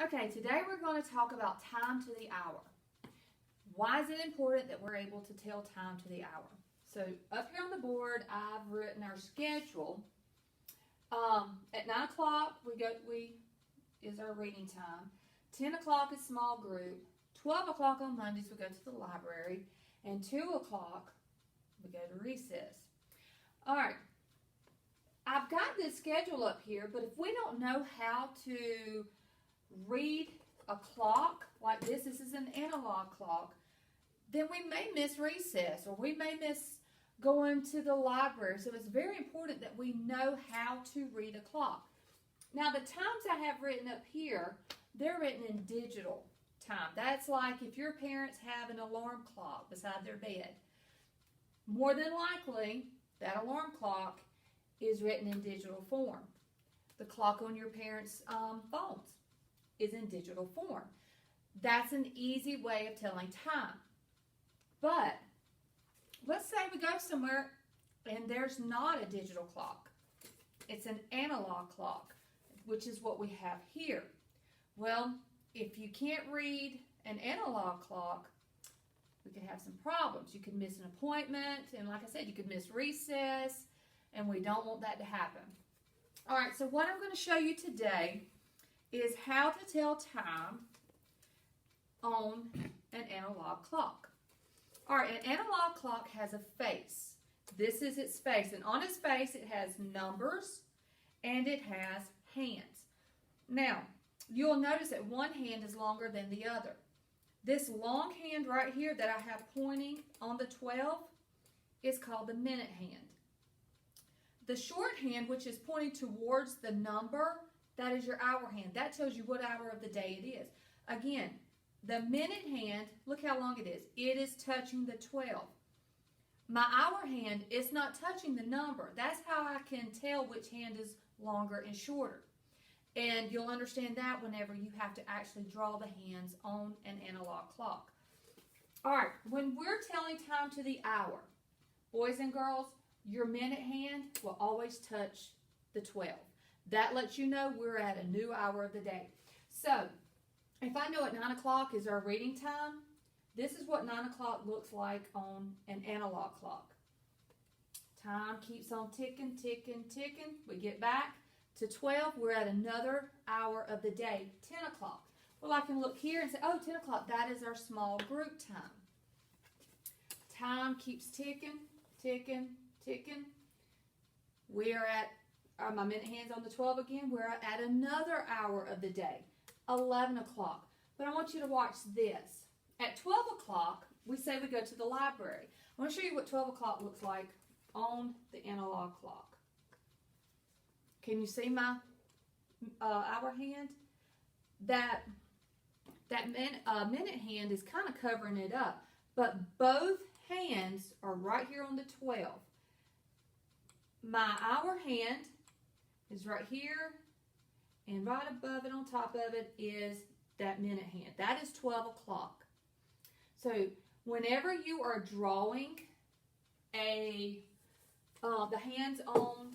Okay, today we're going to talk about time to the hour. Why is it important that we're able to tell time to the hour? So up here on the board, I've written our schedule. At 9 o'clock, is our reading time. 10 o'clock is small group. 12 o'clock on Mondays, we go to the library. And 2 o'clock, we go to recess. All right. I've got this schedule up here, but if we don't know how to read a clock like this is an analog clock, then we may miss recess or we may miss going to the library. So it's very important that we know how to read a clock. Now the times I have written up here, they're written in digital time. That's like if your parents have an alarm clock beside their bed. More than likely, that alarm clock is written in digital form. The clock on your parents' phones is in digital form. That's an easy way of telling time. But let's say we go somewhere and there's not a digital clock. It's an analog clock, which is what we have here. Well, if you can't read an analog clock, we could have some problems. You could miss an appointment, and like I said, you could miss recess, and we don't want that to happen. All right, so what I'm going to show you today is how to tell time on an analog clock. All right, an analog clock has a face. This is its face, and on its face it has numbers and it has hands. Now, you'll notice that one hand is longer than the other. This long hand right here that I have pointing on the 12 is called the minute hand. The short hand, which is pointing towards the number, that is your hour hand. That tells you what hour of the day it is. Again, the minute hand, look how long it is. It is touching the 12. My hour hand is not touching the number. That's how I can tell which hand is longer and shorter. And you'll understand that whenever you have to actually draw the hands on an analog clock. All right, when we're telling time to the hour, boys and girls, your minute hand will always touch the 12. That lets you know we're at a new hour of the day. So, if I know at 9 o'clock is our reading time, this is what 9 o'clock looks like on an analog clock. Time keeps on ticking, ticking, ticking. We get back to 12. We're at another hour of the day, 10 o'clock. Well, I can look here and say, oh, 10 o'clock, that is our small group time. Time keeps ticking, ticking, ticking. We are at, my minute hand's on the 12 again, we're at another hour of the day, 11 o'clock. But I want you to watch this. At 12 o'clock, we say we go to the library. I want to show you what 12 o'clock looks like on the analog clock. Can you see my hour hand? That minute hand is kind of covering it up, but both hands are right here on the 12. My hour hand is right here, and right above it, on top of it, is that minute hand. That is 12 o'clock. So whenever you are drawing the hands on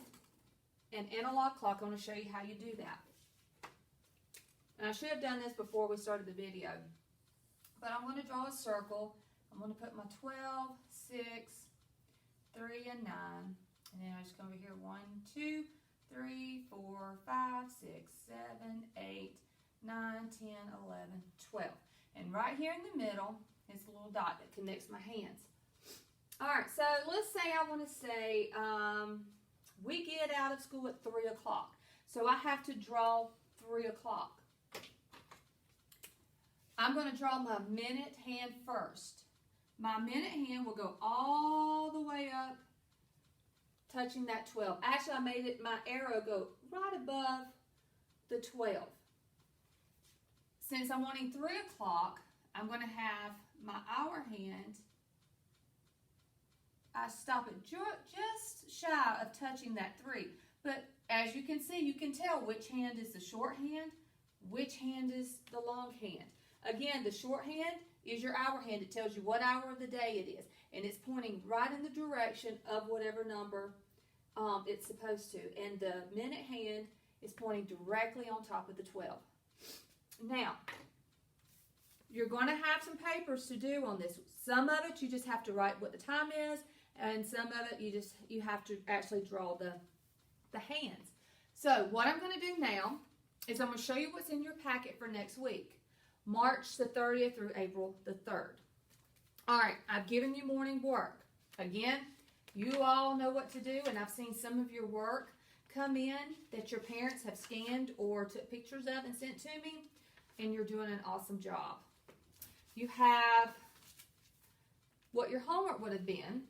an analog clock, I'm going to show you how you do that. And I should have done this before we started the video, but I'm going to draw a circle. I'm going to put my 12, 6, 3, and 9. And then I just come over here, 1, 2, 3, 4, 5, 6, 7, 8, 9, 10, 11, 12. And right here in the middle is the little dot that connects my hands. All right, so let's say I want to say we get out of school at 3 o'clock. So I have to draw 3 o'clock. I'm going to draw my minute hand first. My minute hand will go all the way up, touching that 12. Actually, I made my arrow go right above the 12. Since I'm wanting 3 o'clock, I'm going to have my hour hand. I stop it just shy of touching that 3. But as you can see, you can tell which hand is the short hand, which hand is the long hand. Again, the short hand is your hour hand. It tells you what hour of the day it is. And it's pointing right in the direction of whatever number it's supposed to. And the minute hand is pointing directly on top of the 12. Now, you're going to have some papers to do on this. Some of it you just have to write what the time is, and some of it you have to actually draw the hands. So what I'm going to do now is I'm going to show you what's in your packet for next week, March the 30th through April the 3rd. All right, I've given you morning work. Again, you all know what to do, and I've seen some of your work come in that your parents have scanned or took pictures of and sent to me, and you're doing an awesome job. You have what your homework would have been,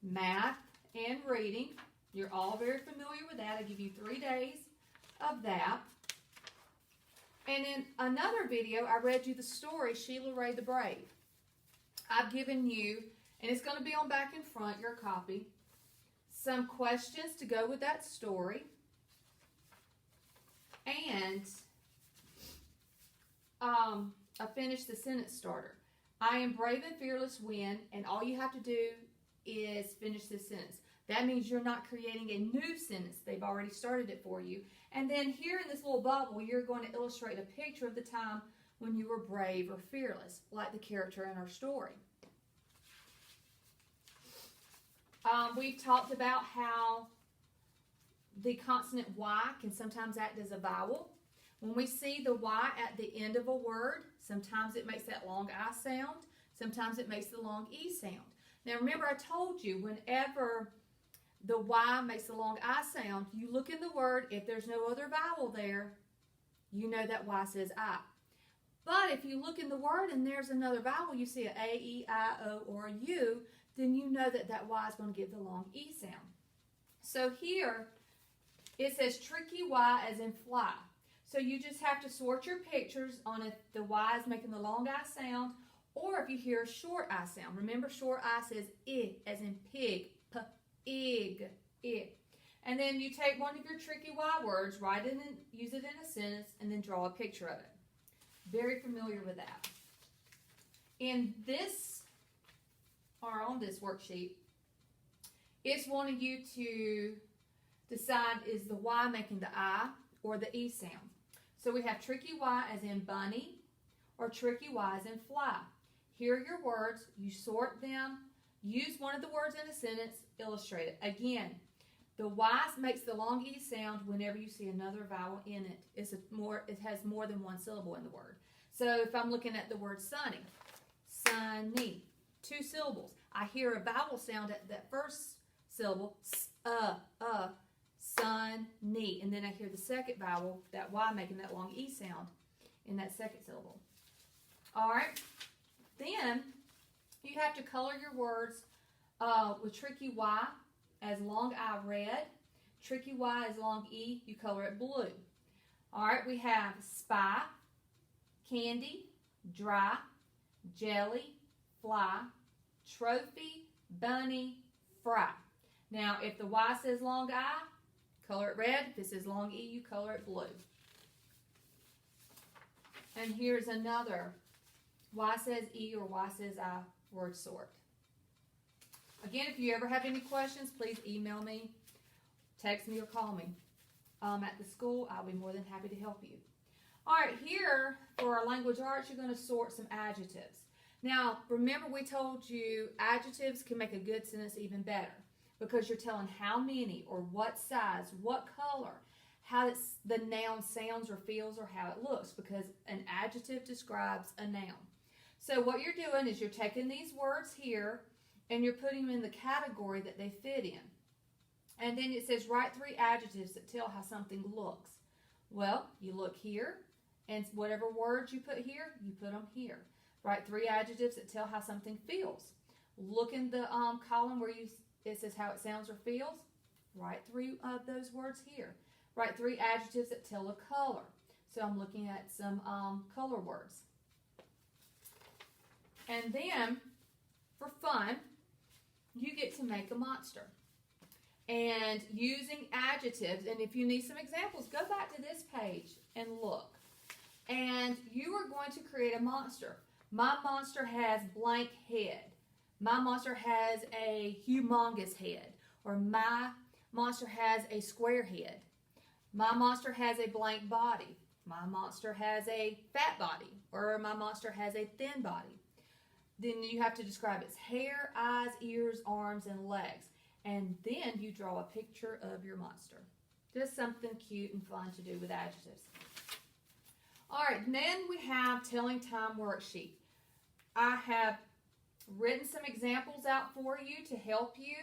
math and reading. You're all very familiar with that. I give you 3 days of that. And in another video, I read you the story, Sheila Ray the Brave. I've given you, and it's going to be on back and front, your copy, some questions to go with that story, and I finished the sentence starter. I am brave and fearless when, and all you have to do is finish this sentence. That means you're not creating a new sentence. They've already started it for you. And then here in this little bubble, you're going to illustrate a picture of the time when you were brave or fearless, like the character in our story. We've talked about how the consonant Y can sometimes act as a vowel. When we see the Y at the end of a word, sometimes it makes that long I sound, sometimes it makes the long E sound. Now remember, I told you whenever the Y makes the long I sound, you look in the word, if there's no other vowel there, you know that Y says I. But if you look in the word and there's another vowel, you see an A, E, I, O, or a U, then you know that that Y is going to give the long E sound. So here, it says tricky Y as in fly. So you just have to sort your pictures on if the Y is making the long I sound, or if you hear a short I sound. Remember, short I says I as in pig, p-ig, I. And then you take one of your tricky Y words, write it and use it in a sentence, and then draw a picture of it. Very familiar with that. In this, or on this worksheet, it's wanting you to decide, is the Y making the I or the E sound? So we have tricky Y as in bunny, or tricky Y as in fly. Here are your words, you sort them, use one of the words in a sentence, illustrate it. Again, the Y makes the long E sound whenever you see another vowel in it. It has more than one syllable in the word. So if I'm looking at the word sunny, sunny, 2 syllables. I hear a vowel sound at that first syllable, sunny. And then I hear the second vowel, that Y making that long E sound in that second syllable. All right. Then you have to color your words with tricky Y as long I red, tricky Y as long E, you color it blue. All right, we have spy, candy, dry, jelly, fly, trophy, bunny, fry. Now, if the Y says long I, color it red. If it says long E, you color it blue. And here's another Y says E or Y says I word sort. Again, if you ever have any questions, please email me, text me, or call me. At the school, I'll be more than happy to help you. All right, here for our language arts, you're going to sort some adjectives. Now, remember we told you adjectives can make a good sentence even better because you're telling how many or what size, what color, how the noun sounds or feels or how it looks, because an adjective describes a noun. So what you're doing is you're taking these words here and you're putting them in the category that they fit in. And then it says write 3 adjectives that tell how something looks. Well, you look here, and whatever words you put here, you put them here. Write 3 adjectives that tell how something feels. Look in the column where it says how it sounds or feels. Write 3 of those words here. Write 3 adjectives that tell a color. So I'm looking at some color words. And then, for fun, you get to make a monster. And using adjectives, and if you need some examples, go back to this page and look. And you are going to create a monster. My monster has blank head. My monster has a humongous head. Or my monster has a square head. My monster has a blank body. My monster has a fat body, or my monster has a thin body. Then you have to describe its hair, eyes, ears, arms, and legs. And then you draw a picture of your monster. Just something cute and fun to do with adjectives. All right, then we have telling time worksheet. I have written some examples out for you to help you.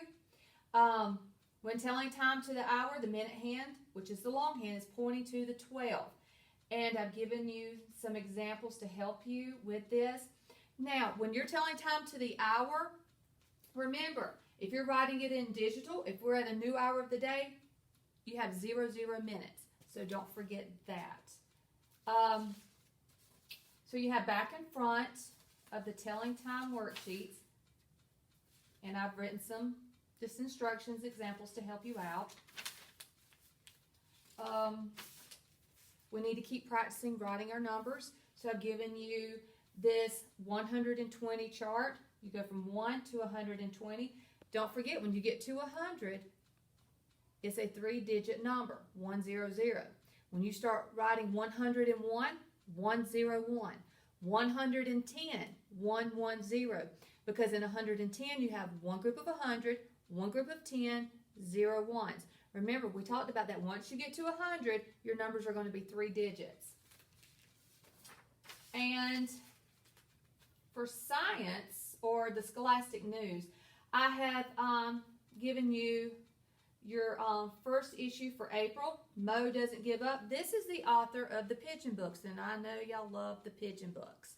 When telling time to the hour, the minute hand, which is the long hand, is pointing to the 12. And I've given you some examples to help you with this. Now, when you're telling time to the hour, remember, if you're writing it in digital, if we're at a new hour of the day, you have 00 minutes. So don't forget that. So you have back and front of the telling time worksheets. And I've written some just instructions, examples to help you out. We need to keep practicing writing our numbers. So I've given you this 120 chart. You go from 1 to 120. Don't forget, when you get to 100, it's a 3-digit number, 100. When you start writing 101, 101. 110, 110. Because in 110, you have one group of 100, one group of 10, 0 ones. Remember, we talked about that. Once you get to 100, your numbers are going to be 3 digits. And for science, or the Scholastic News, I have given you your first issue for April, Mo Doesn't Give Up. This is the author of the Pigeon books, and I know y'all love the Pigeon books.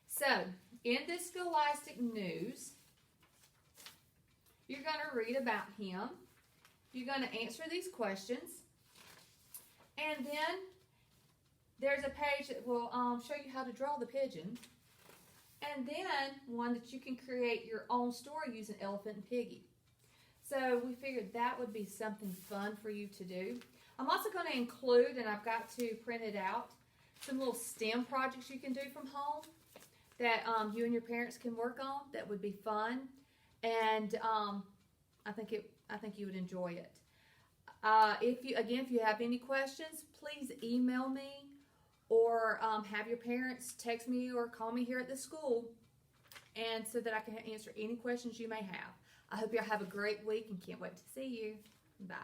So, in this Scholastic News, you're going to read about him. You're going to answer these questions. And then there's a page that will show you how to draw the pigeon. And then one that you can create your own story using Elephant and Piggy. So we figured that would be something fun for you to do. I'm also going to include, and I've got to print it out, some little STEM projects you can do from home that you and your parents can work on. That would be fun. And I think you would enjoy it. If you have any questions, please email me or have your parents text me or call me here at the school, and so that I can answer any questions you may have. I hope y'all have a great week and can't wait to see you. Bye.